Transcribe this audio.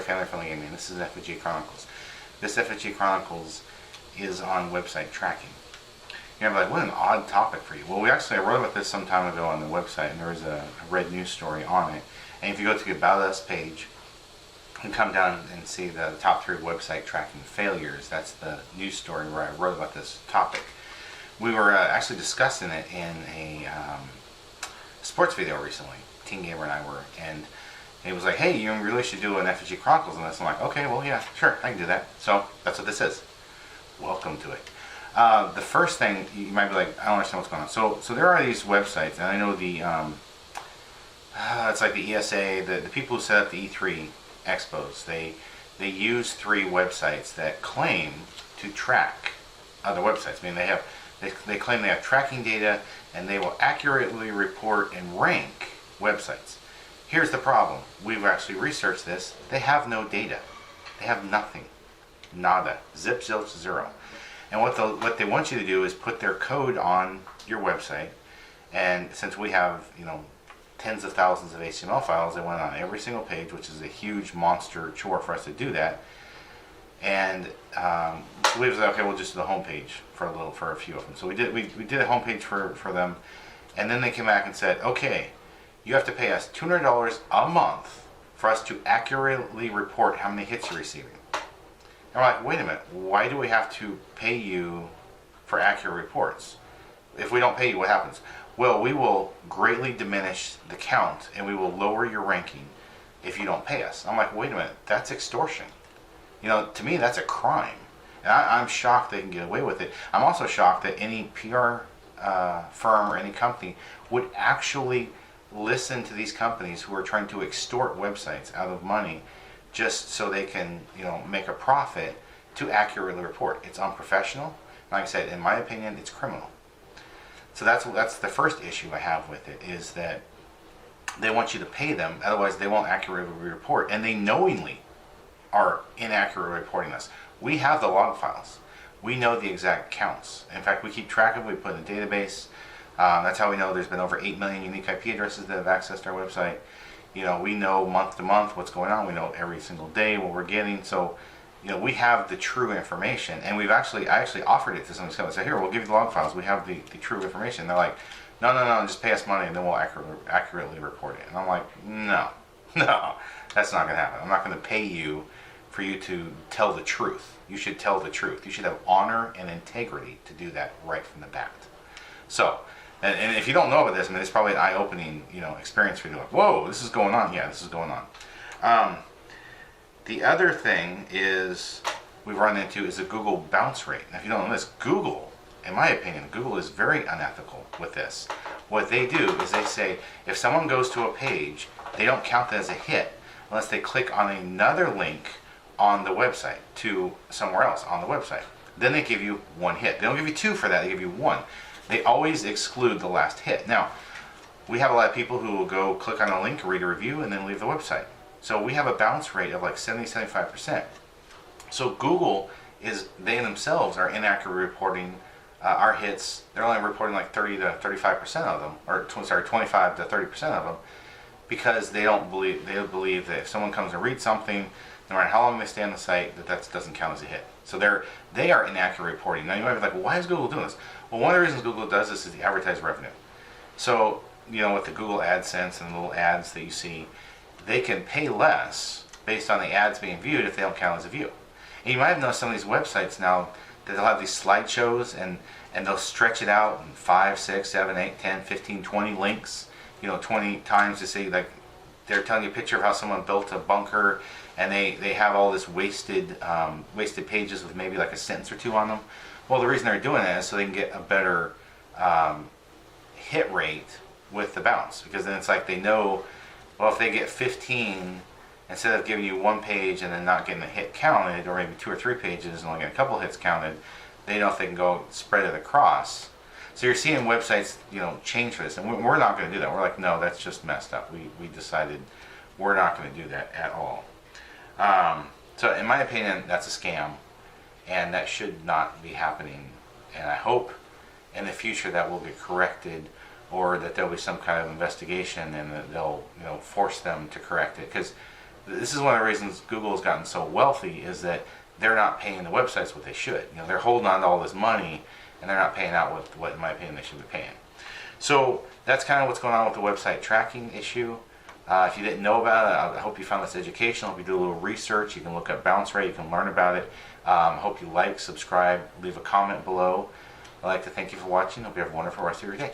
family-friendly gaming. This is FFG Chronicles. This FFG Chronicles is on website tracking. You're like, what an odd topic for you. Well, I wrote about this some time ago on the website, and there was a red news story on it. And if you go to the About Us page and come down and see the top 3 website tracking failures, that's the news story where I wrote about this topic. We were actually discussing it in a sports video recently. Teen Gamer and I were, and he was like, hey, you really should do an FFG Chronicles on this. I'm like, okay, well, yeah, sure, I can do that. So that's what this is. Welcome to it. The first thing, you might be like, I don't understand what's going on. So there are these websites, and I know the, it's like the ESA, the people who set up the E3 expos, they use 3 websites that claim to track other websites. I mean, they claim they have tracking data, and they will accurately report and rank websites. Here's the problem. We've actually researched this. They have no data. They have nothing. Nada. Zip, zilch, zero. And what they want you to do is put their code on your website. And since we have, tens of thousands of HTML files, they went on every single page, which is a huge monster chore for us to do that. And we was like, okay, we'll just do the homepage for a few of them. So we did a homepage for them, and then they came back and said, okay, you have to pay us $200 a month for us to accurately report how many hits you're receiving. And we're like, wait a minute, why do we have to pay you for accurate reports? If we don't pay you, what happens? Well, we will greatly diminish the count, and we will lower your ranking if you don't pay us. I'm like, wait a minute, that's extortion. To me, that's a crime. And I'm shocked they can get away with it. I'm also shocked that any PR firm or any company would actually listen to these companies who are trying to extort websites out of money just so they can, make a profit to accurately report. It's unprofessional. Like I said, in my opinion, it's criminal. So that's the first issue I have with it, is that they want you to pay them, otherwise they won't accurately report, and they knowingly are inaccurate reporting us. We have the log files. We know the exact counts. In fact, we keep track of it. We put in a database. That's how we know there's been over 8 million unique IP addresses that have accessed our website. We know month to month what's going on. We know every single day what we're getting. So, we have the true information. And I actually offered it to some companies. I said, here, we'll give you the log files. We have the true information. And they're like, no, just pay us money and then we'll accurately report it. And I'm like, no, that's not going to happen. I'm not going to pay you for you to tell the truth. You should tell the truth. You should have honor and integrity to do that right from the bat. So, and if you don't know about this, it's probably an eye-opening, experience for you. Like, whoa, this is going on. Yeah, this is going on. The other thing we've run into is the Google bounce rate. Now, if you don't know this, Google, in my opinion, Google is very unethical with this. What they do is they say, if someone goes to a page, they don't count that as a hit unless they click on another link on the website to somewhere else on the website. Then they give you 1 hit. They don't give you 2 for that, they give you 1. They always exclude the last hit. Now, we have a lot of people who will go click on a link, read a review, and then leave the website. So we have a bounce rate of like 70-75%. So Google they themselves are inaccurate reporting our hits. They're only reporting like 30-35% of them, or 25-30% of them, because they believe that if someone comes and reads something, no matter how long they stay on the site, that doesn't count as a hit. So they are inaccurate reporting. Now you might be like, well, why is Google doing this? Well, one of the reasons Google does this is the advertised revenue. So, with the Google AdSense and the little ads that you see, they can pay less based on the ads being viewed if they don't count as a view. And you might have noticed some of these websites now that they'll have these slideshows and they'll stretch it out in 5, 6, 7, 8, 10, 15, 20 links, 20 times to say, like, they're telling you a picture of how someone built a bunker, and they have all this wasted pages with maybe like a sentence or 2 on them. Well, the reason they're doing that is so they can get a better hit rate with the bounce, because then it's like they know, well, if they get 15, instead of giving you 1 page and then not getting a hit counted, or maybe 2 or 3 pages and only getting a couple hits counted, they know if they can go spread it across. So you're seeing websites, change for this, and we're not going to do that. We're like, no, that's just messed up. We decided we're not going to do that at all. So in my opinion, that's a scam, and that should not be happening. And I hope in the future that will get corrected, or that there'll be some kind of investigation and that they'll force them to correct it, because this is one of the reasons Google has gotten so wealthy, is that they're not paying the websites what they should. They're holding on to all this money, and they're not paying out what in my opinion, they should be paying. So that's kind of what's going on with the website tracking issue. If you didn't know about it, I hope you found this educational. If you do a little research, you can look up bounce rate, you can learn about it. Hope you like, subscribe, leave a comment below. I'd like to thank you for watching. Hope you have a wonderful rest of your day.